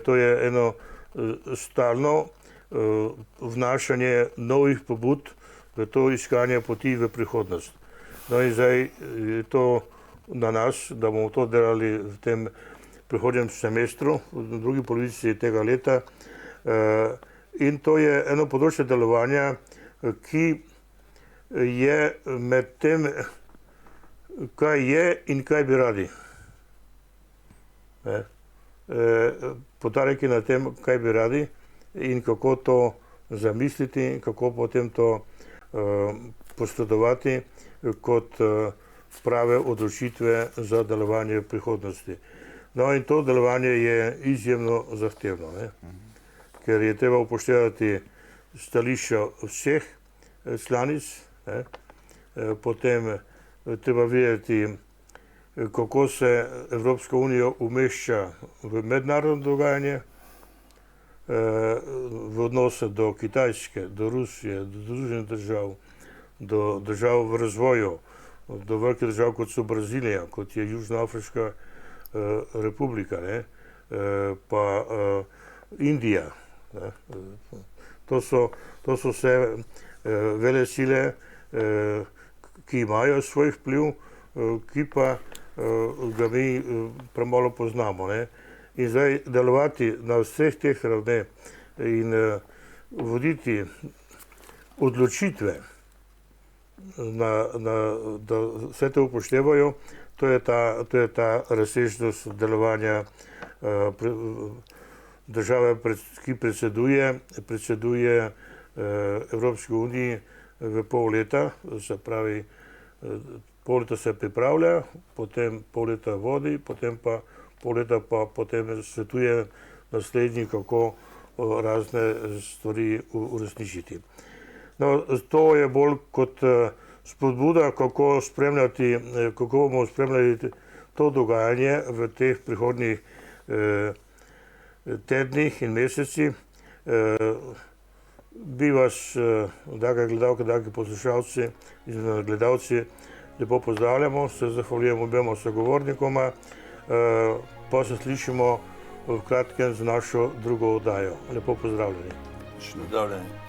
A: To je eno stalno vnašanje novih pobud v to iskanje poti v prihodnost. No in zdaj je to na nas, da bomo to delali v tem prihodnjem semestru, v drugi polovici tega leta. In to je eno področje delovanja, ki je med tem, kaj je in kaj bi radi. Poudarek je na tem, kaj bi radi in kako to zamisliti, kako potem to posredovati kot prave odločitve za delovanje v prihodnosti. No in to delovanje je izjemno zahtevno, ker je treba upoštevati stališča vseh članic, potem treba videti, kako se Evropska unija umešča v mednarodno dogajanje, v odnose do Kitajske, do Rusije, do Združenih držav, do držav v razvoju, do velikih držav, kot so Brazilija, kot je Južnoafriška republika, pa Indija. To so vse velesile, ki imajo svoj vpliv, ki pa ga mi premalo poznamo. In zdaj delovati na vseh teh ravneh in voditi odločitve, da vse te upoštevajo, to je ta razsežnost delovanja države, ki predseduje Evropski uniji v pol leta, se pravi, pol leta se pripravlja, potem pol leta vodi, potem pa pol leta pa potem svetuje naslednji, kako razne stvari uresničiti. No, to je bolj kot spodbuda, kako bomo spremljali to dogajanje v teh prihodnjih tednih in mesecih. Bi vas, drage gledalke, dragi poslušalci in gledalci, lepo pozdravljamo, se zahvaljujemo obema sogovornikoma, pa se slišimo v kratkem z našo drugo oddajo. Lepo pozdravljeni.
B: Pozdravljeni.